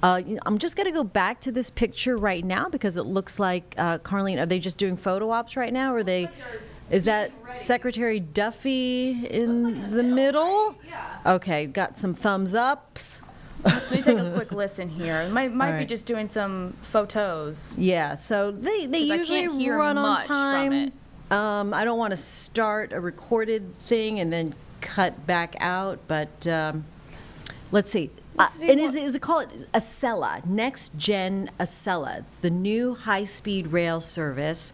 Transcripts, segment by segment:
I'm just going to go back to this picture right now because it looks like, Carlene, are they just doing photo ops right now? Or are they? Is that Secretary Duffy in the middle? Yeah. Okay, got some thumbs ups. Let me take a quick listen here. Might be right. just doing some photos. Yeah, so they usually I can't hear run on much time. from it. I don't want to start a recorded thing and then cut back out, but let's see. And is it called Acela, NextGen Acela? It's the new high-speed rail service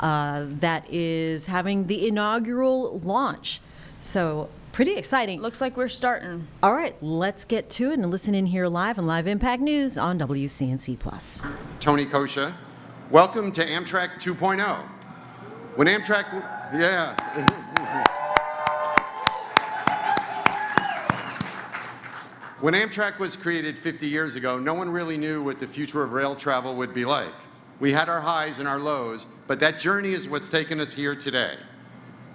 that is having the inaugural launch. So pretty exciting. Looks like we're starting. All right, let's get to it and listen in here live on Live Impact News on WCNC+. Tony Kosha. Welcome to Amtrak 2.0. When Amtrak, yeah. When Amtrak was created 50 years ago, no one really knew what the future of rail travel would be like. We had our highs and our lows, but that journey is what's taken us here today.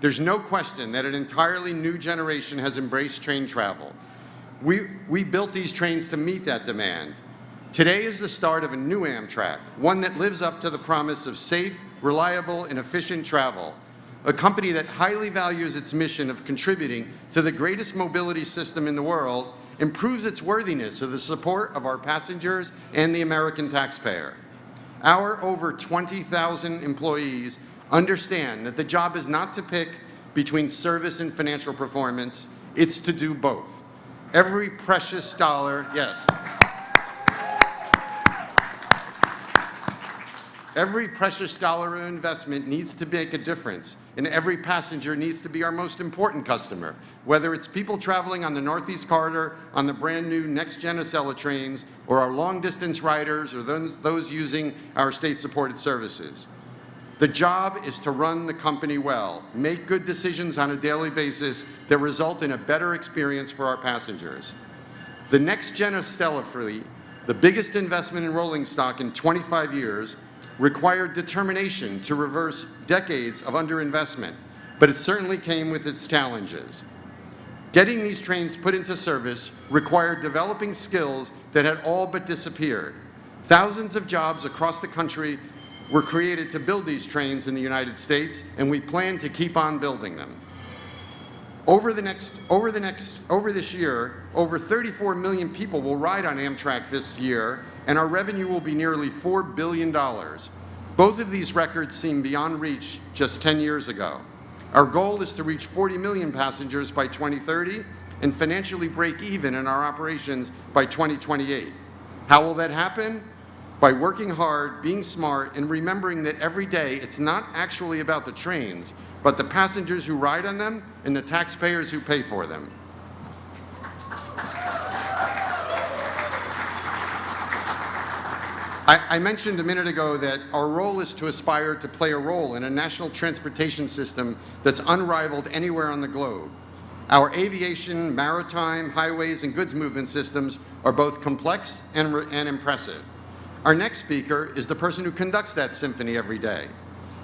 There's no question that an entirely new generation has embraced train travel. We built these trains to meet that demand. Today is the start of a new Amtrak, one that lives up to the promise of safe, reliable, and efficient travel. A company that highly values its mission of contributing to the greatest mobility system in the world, improves its worthiness of the support of our passengers and the American taxpayer. Our over 20,000 employees understand that the job is not to pick between service and financial performance, it's to do both. Every precious dollar, yes. Every precious dollar of investment needs to make a difference, and every passenger needs to be our most important customer, whether it's people traveling on the Northeast Corridor on the brand new NextGen Acela trains, or our long-distance riders, or those using our state-supported services. The job is to run the company well, make good decisions on a daily basis that result in a better experience for our passengers. The NextGen Acela fleet, the biggest investment in rolling stock in 25 years, required determination to reverse decades of underinvestment, but it certainly came with its challenges. Getting these trains put into service required developing skills that had all but disappeared. Thousands of jobs across the country were created to build these trains in the United States, and we plan to keep on building them. Over this year, over 34 million people will ride on Amtrak this year, and our revenue will be nearly $4 billion. Both of these records seem beyond reach just 10 years ago. Our goal is to reach 40 million passengers by 2030 and financially break even in our operations by 2028. How will that happen? By working hard, being smart, and remembering that every day it's not actually about the trains, but the passengers who ride on them and the taxpayers who pay for them. I mentioned a minute ago that our role is to aspire to play a role in a national transportation system that's unrivaled anywhere on the globe. Our aviation, maritime, highways, and goods movement systems are both complex and impressive. Our next speaker is the person who conducts that symphony every day.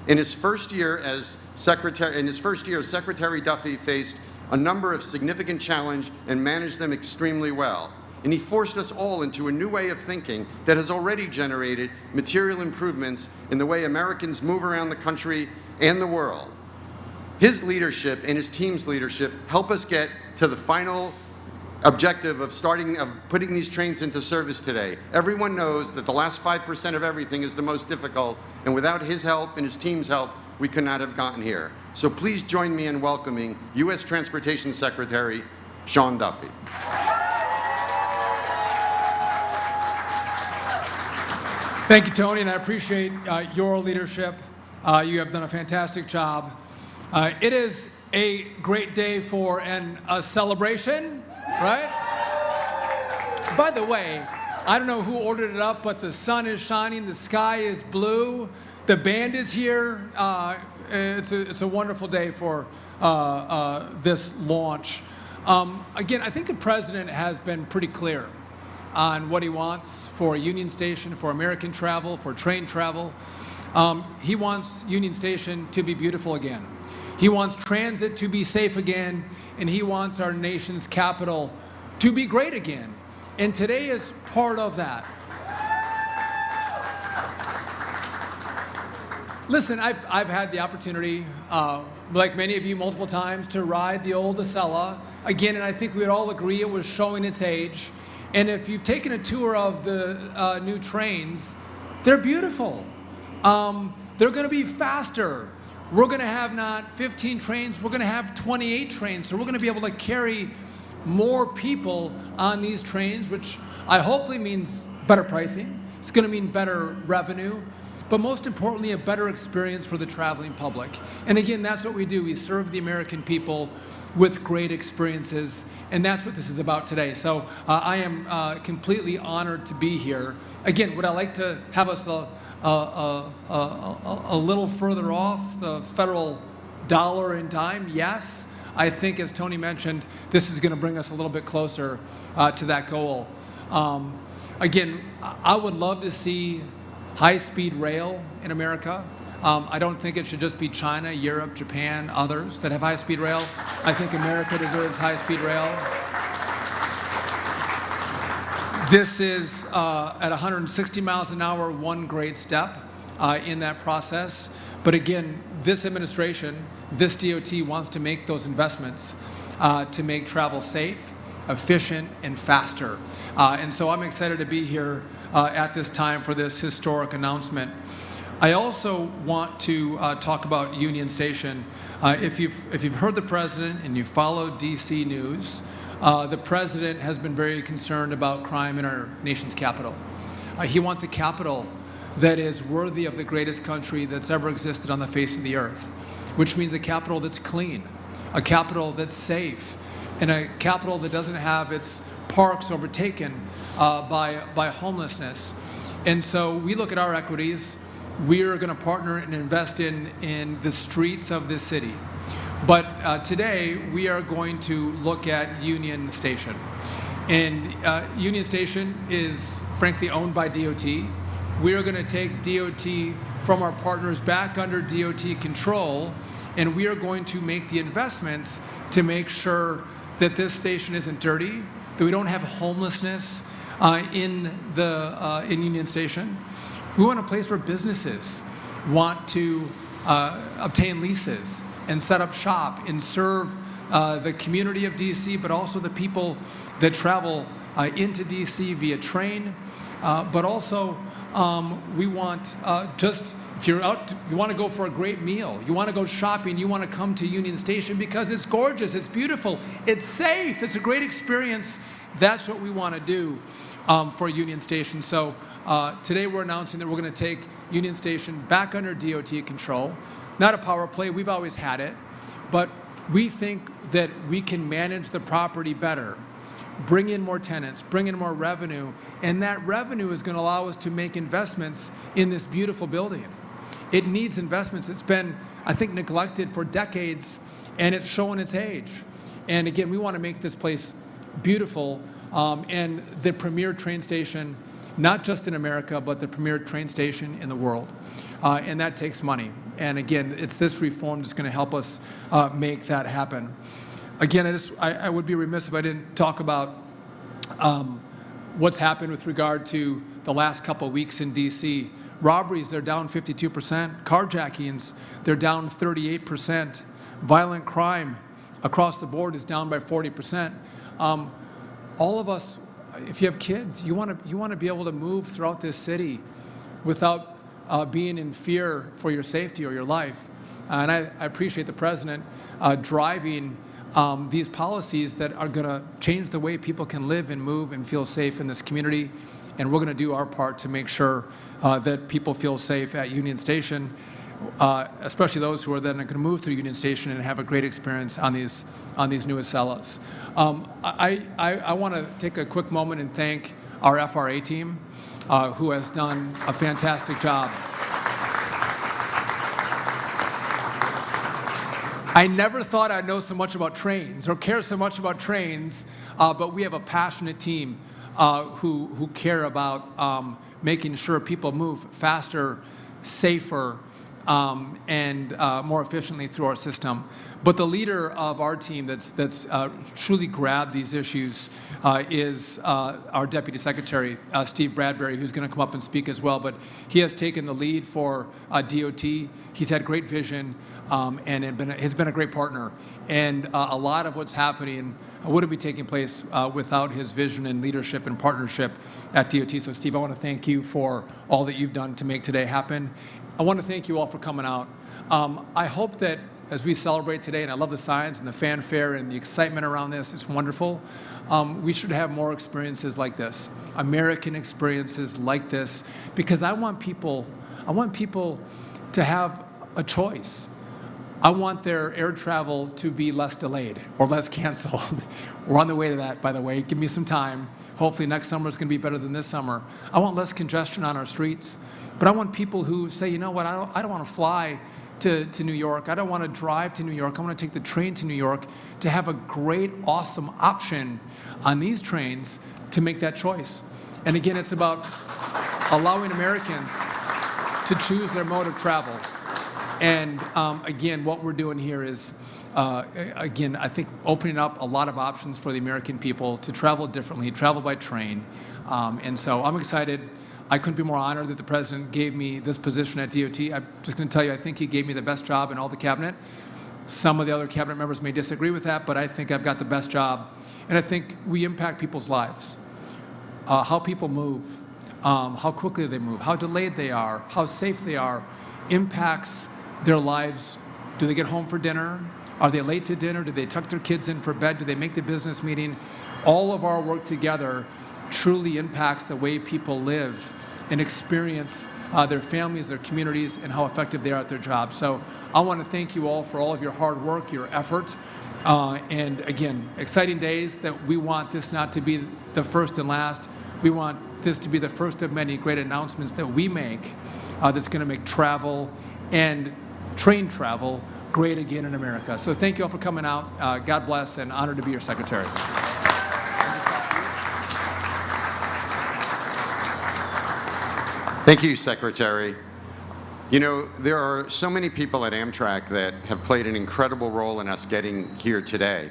In his first year as Secretary Duffy faced a number of significant challenges and managed them extremely well. And he forced us all into a new way of thinking that has already generated material improvements in the way Americans move around the country and the world. His leadership and his team's leadership help us get to the final objective of putting these trains into service today. Everyone knows that the last 5% of everything is the most difficult, and without his help and his team's help, we could not have gotten here. So please join me in welcoming U.S. Transportation Secretary Sean Duffy. Thank you, Tony, and I appreciate your leadership. You have done a fantastic job. It is a great day for a celebration, right? By the way, I don't know who ordered it up, but the sun is shining, the sky is blue, the band is here. It's a wonderful day for this launch. Again, I think the president has been pretty clear on what he wants for Union Station, for American travel, for train travel. He wants Union Station to be beautiful again. He wants transit to be safe again, and he wants our nation's capital to be great again. And today is part of that. Listen, I've had the opportunity, like many of you multiple times, to ride the old Acela again, and I think we would all agree it was showing its age. And if you've taken a tour of the new trains, they're beautiful. They're going to be faster. We're going to have not 15 trains, we're going to have 28 trains. So we're going to be able to carry more people on these trains, which I hopefully means better pricing. It's going to mean better revenue, but most importantly, a better experience for the traveling public. And again, that's what we do. We serve the American people with great experiences, and that's what this is about today. So I am completely honored to be here. Again, would I like to have us a little further off the federal dollar in time? Yes. I think, as Tony mentioned, this is going to bring us a little bit closer to that goal. Again, I would love to see high-speed rail in America. I don't think it should just be China, Europe, Japan, others that have high-speed rail. I think America deserves high-speed rail. This is, at 160 miles an hour, one great step in that process. But again, this administration, this DOT wants to make those investments to make travel safe, efficient, and faster. And so I'm excited to be here at this time for this historic announcement. I also want to talk about Union Station. If you've heard the president and you followed DC news, the president has been very concerned about crime in our nation's capital. He wants a capital that is worthy of the greatest country that's ever existed on the face of the earth, which means a capital that's clean, a capital that's safe, and a capital that doesn't have its parks overtaken by homelessness. And so we look at our equities. We're going to partner and invest in the streets of this city. But today, we are going to look at Union Station. And Union Station is, frankly, owned by DOT. We are going to take DOT from our partners back under DOT control, and we are going to make the investments to make sure that this station isn't dirty, that we don't have homelessness in Union Station. We want a place where businesses want to obtain leases and set up shop and serve the community of DC, but also the people that travel into DC via train. But also, we want if you're out, you want to go for a great meal, you want to go shopping, you want to come to Union Station because it's gorgeous, it's beautiful, it's safe, it's a great experience. That's what we want to do for Union Station. So today we're announcing that we're going to take Union Station back under DOT control. Not a power play, we've always had it, but we think that we can manage the property better, bring in more tenants, bring in more revenue, and that revenue is going to allow us to make investments in this beautiful building. It needs investments. It's been, I think, neglected for decades, and it's showing its age. And again, we want to make this place beautiful and the premier train station, not just in America, but the premier train station in the world. And that takes money. And again, it's this reform that's going to help us make that happen. Again, I would be remiss if I didn't talk about what's happened with regard to the last couple of weeks in DC. Robberies, they're down 52%. Carjackings, they're down 38%. Violent crime across the board is down by 40%. All of us, if you have kids, you want to be able to move throughout this city without being in fear for your safety or your life. And I appreciate the president driving these policies that are going to change the way people can live and move and feel safe in this community. And we're going to do our part to make sure that people feel safe at Union Station, especially those who are then going to move through Union Station and have a great experience on these new Acelas. I want to take a quick moment and thank our FRA team, who has done a fantastic job. I never thought I'd know so much about trains or care so much about trains, but we have a passionate team who care about making sure people move faster, safer, and more efficiently through our system. But the leader of our team that's truly grabbed these issues is our Deputy Secretary, Steve Bradbury, who's going to come up and speak as well. But he has taken the lead for DOT. He's had great vision and has been a great partner. And a lot of what's happening wouldn't be taking place without his vision and leadership and partnership at DOT. So, Steve, I want to thank you for all that you've done to make today happen. I want to thank you all for coming out. I hope that as we celebrate today, and I love the signs and the fanfare and the excitement around this, it's wonderful. We should have more experiences like this, American experiences like this, because I want people to have a choice. I want their air travel to be less delayed or less canceled. We're on the way to that, by the way. Give me some time. Hopefully next summer is going to be better than this summer. I want less congestion on our streets, but I want people who say, you know what, I don't want to fly to New York. I don't want to drive to New York. I want to take the train to New York, to have a great, awesome option on these trains to make that choice. And again, it's about allowing Americans to choose their mode of travel. And again, what we're doing here is, again, I think opening up a lot of options for the American people to travel differently, travel by train. And so I'm excited. I couldn't be more honored that the president gave me this position at DOT. I'm just going to tell you, I think he gave me the best job in all the cabinet. Some of the other cabinet members may disagree with that, but I think I've got the best job. And I think we impact people's lives, how people move, how quickly they move, how delayed they are, how safe they are, impacts their lives. Do they get home for dinner? Are they late to dinner? Do they tuck their kids in for bed? Do they make the business meeting? All of our work together truly impacts the way people live and experience their families, their communities, and how effective they are at their jobs. So I want to thank you all for all of your hard work, your effort, and again, exciting days that we want this not to be the first and last. We want this to be the first of many great announcements that we make that's going to make travel and train travel great again in America. So thank you all for coming out. God bless, and honored to be your secretary. Thank you, Secretary. You know, there are so many people at Amtrak that have played an incredible role in us getting here today.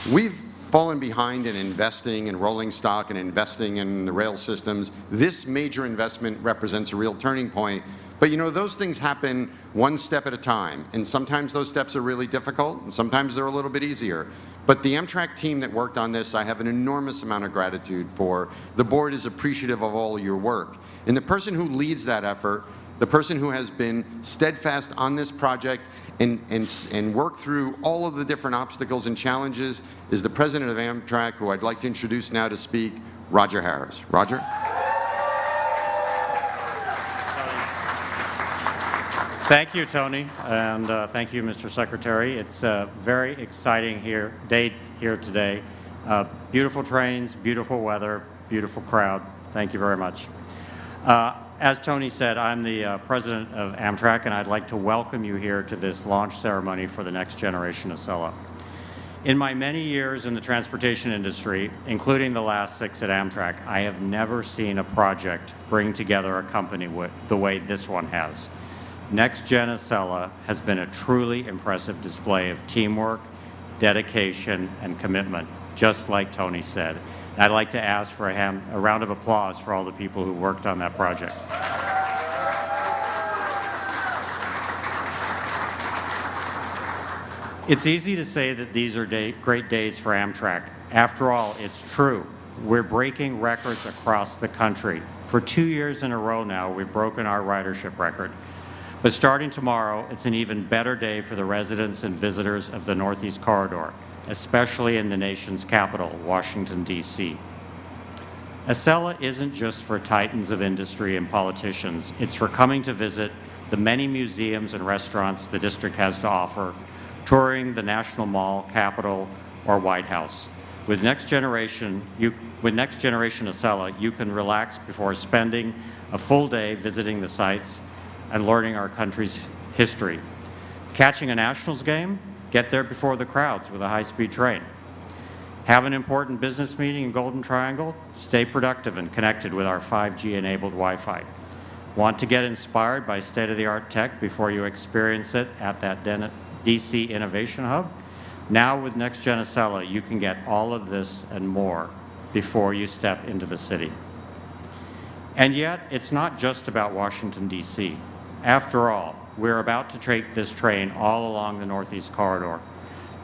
We've fallen behind in investing in rolling stock and investing in the rail systems. This major investment represents a real turning point. But you know, those things happen one step at a time, and sometimes those steps are really difficult, and sometimes they're a little bit easier. But the Amtrak team that worked on this, I have an enormous amount of gratitude for. The board is appreciative of all your work. And the person who leads that effort, the person who has been steadfast on this project and worked through all of the different obstacles and challenges, is the president of Amtrak, who I'd like to introduce now to speak, Roger Harris. Roger? Thank you, Tony, and thank you, Mr. Secretary. It's a very exciting day here today. Beautiful trains, beautiful weather, beautiful crowd. Thank you very much. As Tony said, I'm the president of Amtrak, and I'd like to welcome you here to this launch ceremony for the next generation Acela. In my many years in the transportation industry, including the last 6 at Amtrak, I have never seen a project bring together a company the way this one has. NextGen Acela has been a truly impressive display of teamwork, dedication, and commitment, just like Tony said. I'd like to ask for a round of applause for all the people who worked on that project. It's easy to say that these are great days for Amtrak. After all, it's true. We're breaking records across the country. For 2 years in a row now, we've broken our ridership record. But starting tomorrow, it's an even better day for the residents and visitors of the Northeast Corridor, especially in the nation's capital, Washington, D.C. Acela isn't just for titans of industry and politicians. It's for coming to visit the many museums and restaurants the district has to offer, touring the National Mall, Capitol, or White House. With Next Generation Acela, you can relax before spending a full day visiting the sites and learning our country's history. Catching a Nationals game? Get there before the crowds with a high-speed train. Have an important business meeting in Golden Triangle? Stay productive and connected with our 5G-enabled Wi-Fi. Want to get inspired by state-of-the-art tech before you experience it at that DC Innovation Hub. Now with NextGen Acela, you can get all of this and more before you step into the city. And yet, it's not just about Washington, D.C. After all, we're about to take this train all along the Northeast Corridor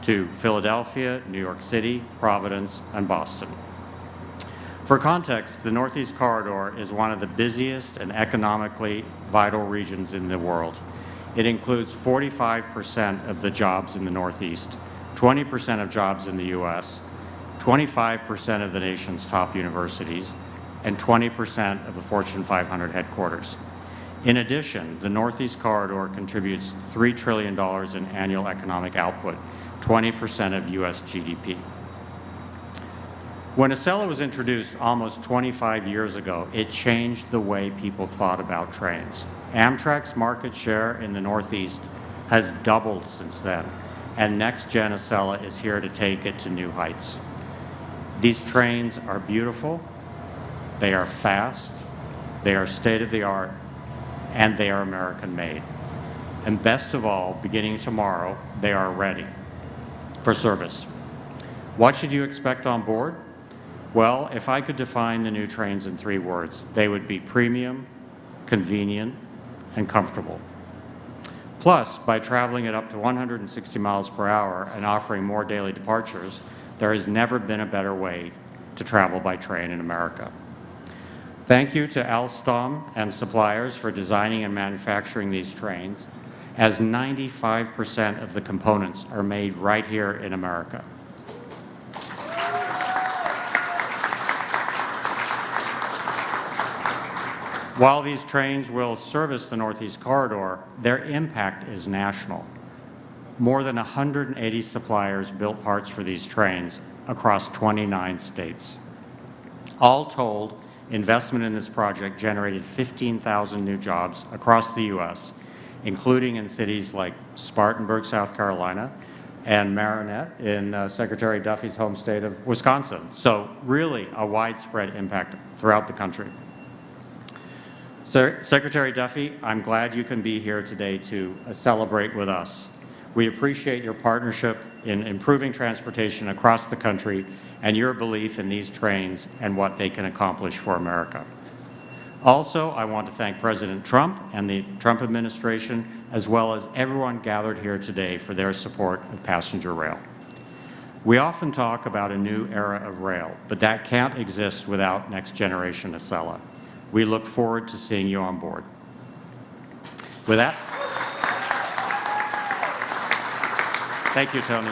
to Philadelphia, New York City, Providence, and Boston. For context, the Northeast Corridor is one of the busiest and economically vital regions in the world. It includes 45% of the jobs in the Northeast, 20% of jobs in the U.S., 25% of the nation's top universities, and 20% of the Fortune 500 headquarters. In addition, the Northeast Corridor contributes $3 trillion in annual economic output, 20% of U.S. GDP. When Acela was introduced almost 25 years ago, it changed the way people thought about trains. Amtrak's market share in the Northeast has doubled since then, and NextGen Acela is here to take it to new heights. These trains are beautiful, they are fast, they are state-of-the-art, and they are American-made. And best of all, beginning tomorrow, they are ready for service. What should you expect on board? Well, if I could define the new trains in 3 words, they would be premium, convenient, and comfortable. Plus, by traveling at up to 160 miles per hour and offering more daily departures, there has never been a better way to travel by train in America. Thank you to Alstom and suppliers for designing and manufacturing these trains, as 95% of the components are made right here in America. While these trains will service the Northeast Corridor, their impact is national. More than 180 suppliers built parts for these trains across 29 states. All told, investment in this project generated 15,000 new jobs across the U.S., including in cities like Spartanburg, South Carolina, and Marinette in Secretary Duffy's home state of Wisconsin. So really a widespread impact throughout the country. Secretary Duffy, I'm glad you can be here today to celebrate with us. We appreciate your partnership in improving transportation across the country and your belief in these trains and what they can accomplish for America. Also, I want to thank President Trump and the Trump administration, as well as everyone gathered here today for their support of passenger rail. We often talk about a new era of rail, but that can't exist without next generation Acela. We look forward to seeing you on board. With that, thank you, Tony.